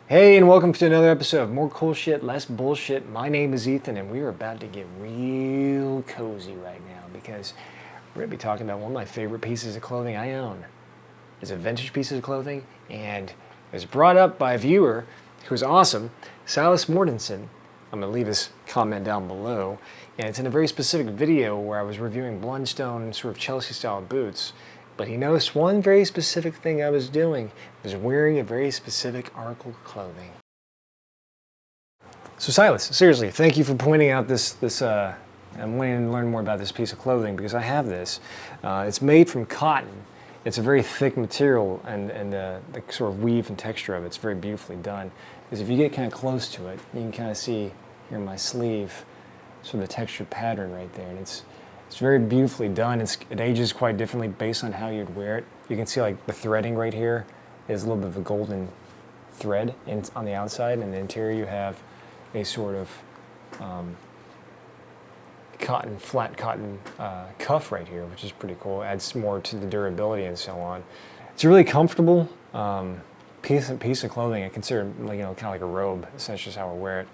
Hey, and welcome to another episode of More Cool Shit, Less Bullshit. My name is Ethan, and we are about to get real cozy right now because we're going to be talking about one of my favorite pieces of clothing I own. It's a vintage piece of clothing, and it was brought up by a viewer who's awesome, Silas Mortensen. I'm going to leave his comment down below, and it's in a very specific video where I was reviewing Blundstone sort of Chelsea-style boots. But he noticed one very specific thing I was doing. I was wearing a very specific article of clothing. So Silas, seriously, thank you for pointing out this I'm wanting to learn more about this piece of clothing because I have this. It's made from cotton. It's a very thick material, and the sort of weave and texture of it's very beautifully done. Because if you get kind of close to it, you can kind of see here in my sleeve sort of the textured pattern right there, and it's very beautifully done. It ages quite differently based on how you'd wear it. You can see like the threading right here is a little bit of a golden thread on the outside, and in the interior you have a sort of flat cotton cuff right here, which is pretty cool. It adds more to the durability and so on. It's a really comfortable piece of clothing. I consider it, kind of like a robe. Essentially, is how I wear it.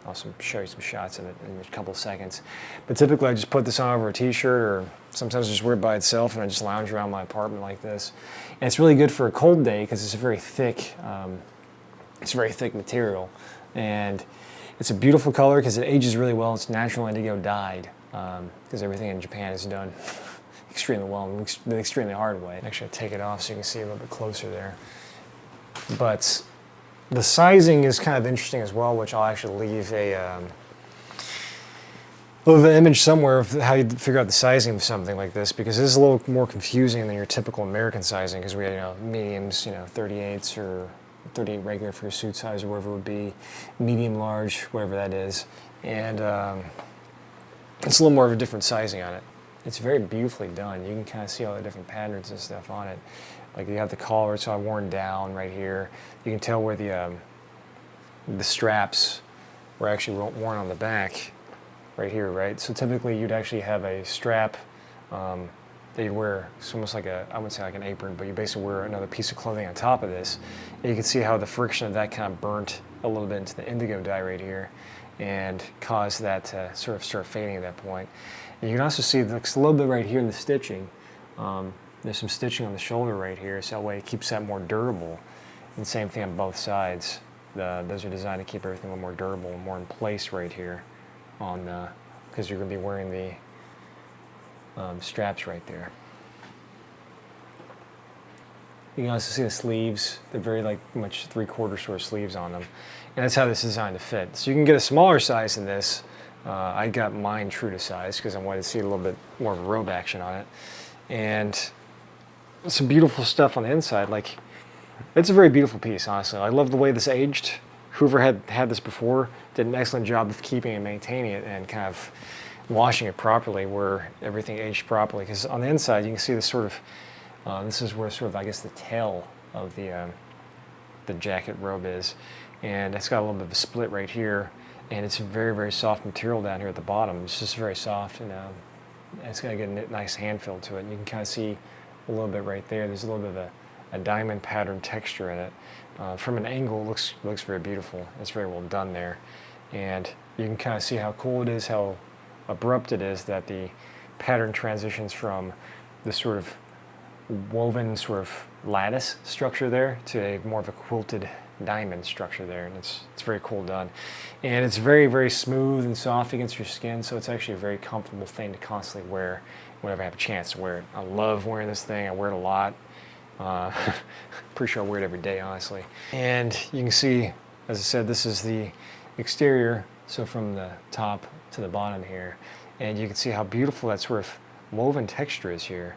I'll show you some shots of it in a couple of seconds. But typically I just put this on over a t-shirt, or sometimes I just wear it by itself and I just lounge around my apartment like this. And it's really good for a cold day because it's a very thick material. And it's a beautiful color because it ages really well. It's natural indigo dyed because everything in Japan is done extremely well and the extremely hard way. Actually, I'll take it off so you can see a little bit closer there. But the sizing is kind of interesting as well, which I'll actually leave an image somewhere of how you figure out the sizing of something like this, because this is a little more confusing than your typical American sizing, because we have mediums, 38s or 38 regular for your suit size or whatever it would be, medium large, whatever that is, and it's a little more of a different sizing on it. It's very beautifully done. You can kind of see all the different patterns and stuff on it. Like you have the collar, it's all worn down right here. You can tell where the straps were actually worn on the back, right here, right? So typically you'd actually have a strap that you'd wear. It's almost like I wouldn't say like an apron, but you basically wear another piece of clothing on top of this. And you can see how the friction of that kind of burnt a little bit into the indigo dye right here and caused that to sort of start fading at that point. And you can also see there's a little bit right here in the stitching. There's some stitching on the shoulder right here, so that way it keeps that more durable. And same thing on both sides. Those are designed to keep everything a little more durable and more in place right here, because you're going to be wearing the straps right there. You can also see the sleeves. They're very much 3/4 sort of sleeves on them, and that's how this is designed to fit. So you can get a smaller size than this. I got mine true to size because I wanted to see a little bit more of a robe action on it, and some beautiful stuff on the inside. It's a very beautiful piece, honestly. I love the way this aged. Whoever had this before did an excellent job of keeping and maintaining it and kind of washing it properly where everything aged properly. Because on the inside, you can see this sort of, this is where sort of, I guess, the tail of the jacket robe is. And it's got a little bit of a split right here. And it's a very, very soft material down here at the bottom. It's just very soft, and it's going to get a nice hand feel to it. And you can kind of see a little bit right there. There's a little bit of a diamond pattern texture in it. From an angle, it looks very beautiful. It's very well done there. And you can kind of see how cool it is, how abrupt it is that the pattern transitions from this sort of woven sort of lattice structure there to a more of a quilted diamond structure there, and it's very cool done. And it's very, very smooth and soft against your skin, so it's actually a very comfortable thing to constantly wear whenever I have a chance to wear it. I love wearing this thing. I wear it a lot. Pretty sure I wear it every day, honestly. And you can see, as I said, this is the exterior, so from the top to the bottom here, and you can see how beautiful that sort of woven texture is here.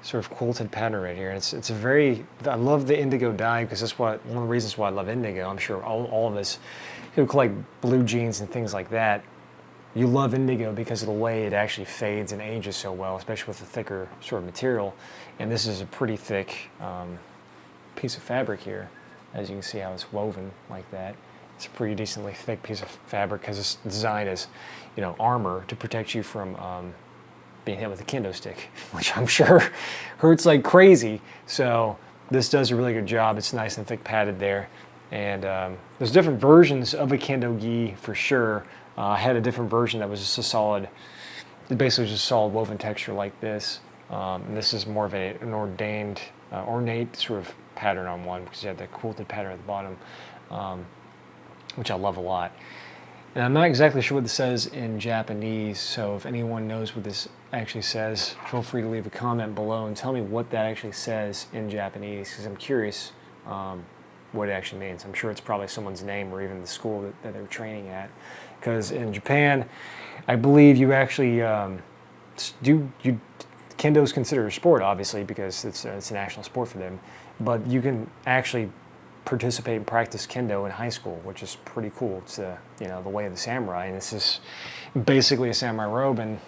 Sort of quilted pattern right here. And it's a very, I love the indigo dye because that's one of the reasons why I love indigo. I'm sure all of us who collect blue jeans and things like that, you love indigo because of the way it actually fades and ages so well, especially with the thicker sort of material. And this is a pretty thick piece of fabric here, as you can see how it's woven like that. It's a pretty decently thick piece of fabric because it's designed as, armor to protect you from being hit with a kendo stick, which I'm sure hurts like crazy. So this does a really good job. It's nice and thick padded there. And there's different versions of a Kendo Gi for sure. I had a different version that was just a solid, it basically just a solid woven texture like this. And this is more of an ornate sort of pattern on one, because you have that quilted pattern at the bottom, which I love a lot. And I'm not exactly sure what this says in Japanese, so if anyone knows what this actually says, feel free to leave a comment below and tell me what that actually says in Japanese, because I'm curious what it actually means. I'm sure it's probably someone's name or even the school that they're training at, because in Japan, I believe you actually Kendo is considered a sport, obviously, because it's a national sport for them, but you can actually participate and practice Kendo in high school, which is pretty cool. It's the way of the samurai, and this is basically a samurai robe, and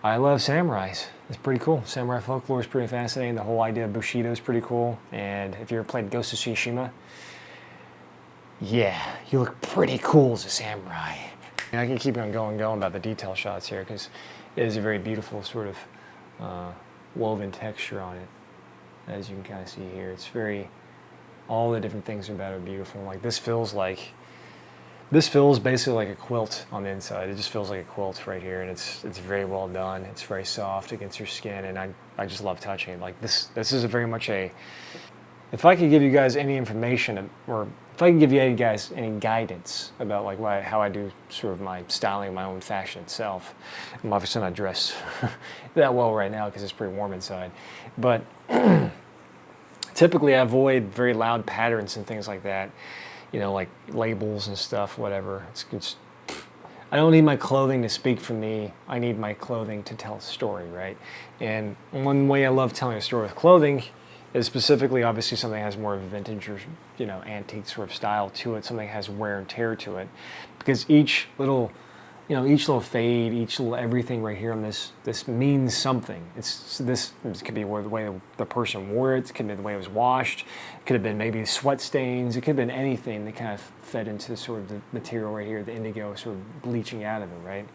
I love samurais. It's pretty cool. Samurai folklore is pretty fascinating. The whole idea of Bushido is pretty cool, and if you ever played Ghost of Tsushima, yeah, you look pretty cool as a samurai. And I can keep on going about the detail shots here, because it is a very beautiful sort of woven texture on it, as you can kind of see here. It's very, all the different things about it are beautiful. Like this feels basically like a quilt on the inside. It just feels like a quilt right here, and it's very well done. It's very soft against your skin, and I just love touching it. Like this is a very much a, if I could give you guys any information, or if I could give you guys any guidance about like how I do sort of my styling, my own fashion itself. I'm obviously not dressed that well right now because it's pretty warm inside, but typically I avoid very loud patterns and things like that, like labels and stuff, whatever. I don't need my clothing to speak for me. I need my clothing to tell a story, right? And one way I love telling a story with clothing is specifically, obviously, something that has more of a vintage or antique sort of style to it. Something that has wear and tear to it, because each little fade, each little everything right here on this means something. This could be the way the person wore it. It could be the way it was washed. It could have been maybe sweat stains. It could have been anything that kind of fed into sort of the material right here, the indigo sort of bleaching out of it, right?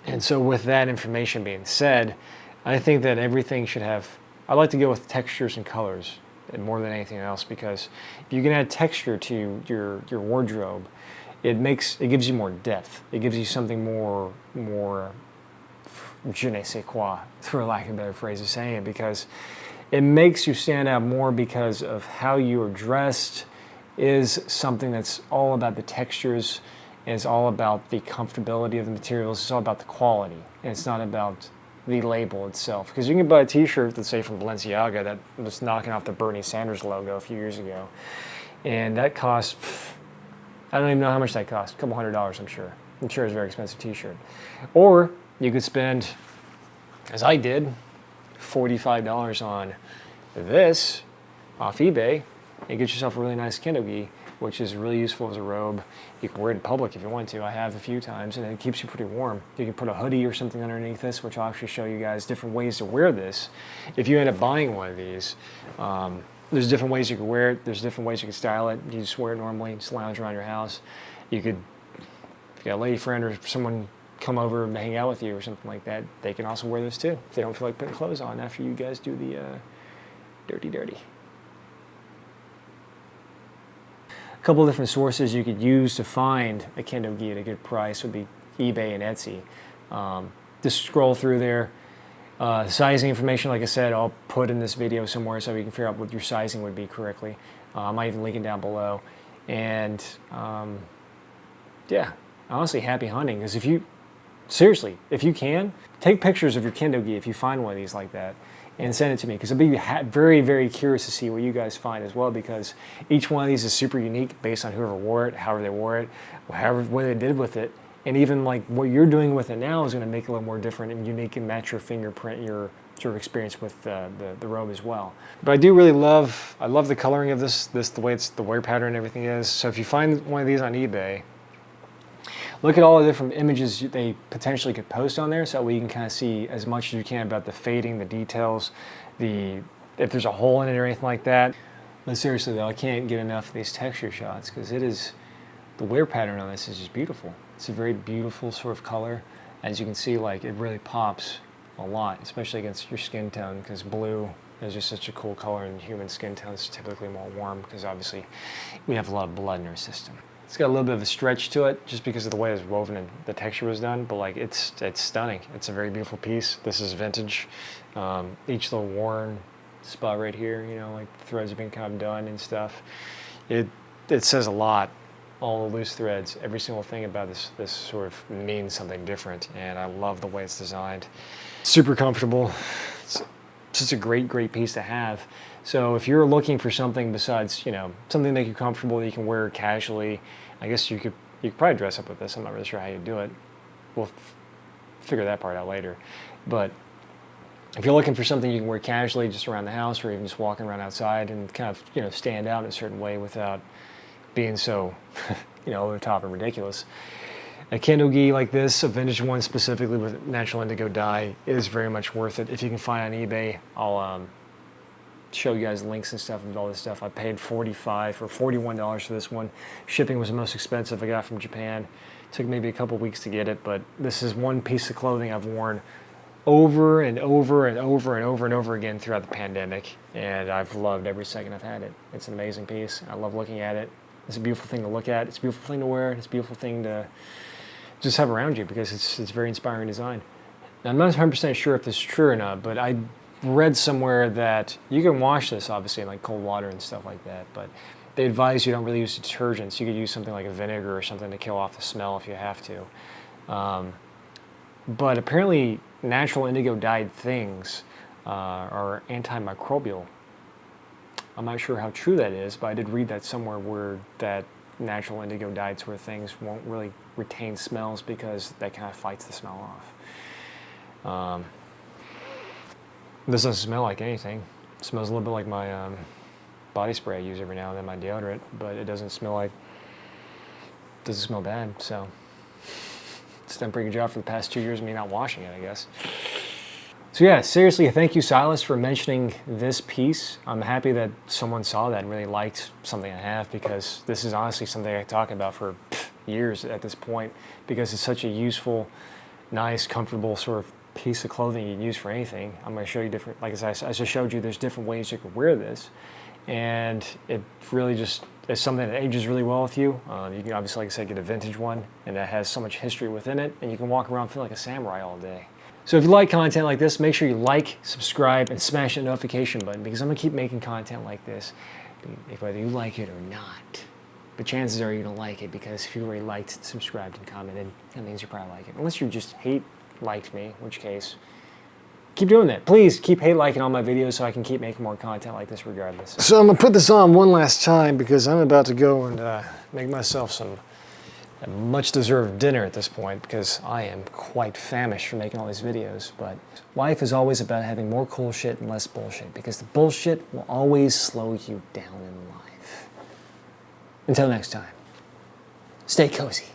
And so with that information being said, I think that everything should have, I like to go with textures and colors and more than anything else, because if you can add texture to your wardrobe, it gives you more depth. It gives you something more je ne sais quoi, for lack of a better phrase of saying it, because it makes you stand out more because of how you are dressed is something that's all about the textures, and it's all about the comfortability of the materials, it's all about the quality, and it's not about the label itself. Because you can buy a t-shirt, let's say from Balenciaga, that was knocking off the Bernie Sanders logo a few years ago, and that cost, I don't even know how much that cost, a couple $100, I'm sure. I'm sure it's a very expensive t-shirt. Or you could spend, as I did, $45 on this off eBay and get yourself a really nice Kendo Gi, which is really useful as a robe. You can wear it in public if you want to. I have a few times, and it keeps you pretty warm. You can put a hoodie or something underneath this, which I'll actually show you guys different ways to wear this. If you end up buying one of these, there's different ways you can wear it. There's different ways you can style it. You just wear it normally, just lounge around your house. You could, if you got a lady friend or someone come over and hang out with you or something like that, they can also wear this too, if they don't feel like putting clothes on after you guys do the dirty. A couple of different sources you could use to find a Kendo Gi at a good price would be eBay and Etsy. Just scroll through there. Sizing information, like I said, I'll put in this video somewhere so you can figure out what your sizing would be correctly. I might even link it down below. And yeah, honestly, happy hunting. Because if you can, take pictures of your Kendo Gi if you find one of these like that, and send it to me, because I'd be very, very curious to see what you guys find as well, because each one of these is super unique based on whoever wore it, however they wore it, what they did with it, and even like what you're doing with it now is going to make it a little more different and unique and match your fingerprint, your sort of experience with the robe as well. But I do really love the coloring of this, the way the wear pattern and everything is. So if you find one of these on eBay, look at all the different images they potentially could post on there, so that way you can kind of see as much as you can about the fading, the details, if there's a hole in it or anything like that. But seriously though, I can't get enough of these texture shots, because the wear pattern on this is just beautiful. It's a very beautiful sort of color. As you can see, like, it really pops a lot, especially against your skin tone, because blue It's just such a cool color, and human skin tones typically more warm because obviously we have a lot of blood in our system. It's got a little bit of a stretch to it just because of the way it was woven and the texture was done, but like it's stunning. It's a very beautiful piece. This is vintage. Each little worn spot right here, you know, like the threads have been kind of done and stuff. It says a lot. All the loose threads, every single thing about this sort of means something different, and I love the way it's designed. Super comfortable. It's just a great piece to have. So if you're looking for something besides, you know, something to make you comfortable that you can wear casually, I guess you could probably dress up with this. I'm not really sure how you do it. We'll figure that part out later. But if you're looking for something you can wear casually just around the house, or even just walking around outside and kind of, you know, stand out in a certain way without being so, you know, over the top and ridiculous, a Kendo Gi like this, a vintage one specifically with natural indigo dye, is very much worth it. If you can find it on eBay, I'll show you guys links and stuff and all this stuff. I paid $45 or $41 for this one. Shipping was the most expensive I got from Japan. It took maybe a couple weeks to get it, but this is one piece of clothing I've worn over and over and over and over and over again throughout the pandemic, and I've loved every second I've had it. It's an amazing piece. I love looking at it. It's a beautiful thing to look at. It's a beautiful thing to wear. It's a beautiful thing to just have around you because it's very inspiring design. Now, I'm not 100% sure if this is true or not, but I read somewhere that you can wash this obviously in like cold water and stuff like that, but they advise you don't really use detergents. You could use something like a vinegar or something to kill off the smell if you have to. But apparently natural indigo dyed things are antimicrobial. I'm not sure how true that is, but I did read that somewhere where that natural indigo dyed sort of things won't really retain smells because that kind of fights the smell off. This doesn't smell like anything. It smells a little bit like my body spray I use every now and then, my deodorant, but it doesn't smell bad, so it's done a pretty good job for the past 2 years of me not washing it, I guess. So yeah, seriously, thank you, Silas, for mentioning this piece. I'm happy that someone saw that and really liked something I have, because this is honestly something I talk about for years at this point, because it's such a useful, nice, comfortable sort of piece of clothing you can use for anything. I'm going to show you different, like as I just showed you, there's different ways you could wear this, and it really just is something that ages really well with you. You can obviously, like I said, get a vintage one, and that has so much history within it, and you can walk around feeling like a samurai all day. So if you like content like this, make sure you like, subscribe, and smash that notification button, because I'm going to keep making content like this, whether you like it or not. But chances are you're going to like it, because if you already liked, subscribed, and commented, that means you probably like it. Unless you just liked me, in which case, keep doing that. Please keep liking all my videos so I can keep making more content like this regardless. So I'm going to put this on one last time, because I'm about to go and make myself some much-deserved dinner at this point, because I am quite famished from making all these videos. But life is always about having more cool shit and less bullshit, because the bullshit will always slow you down in life. Until next time, stay cozy.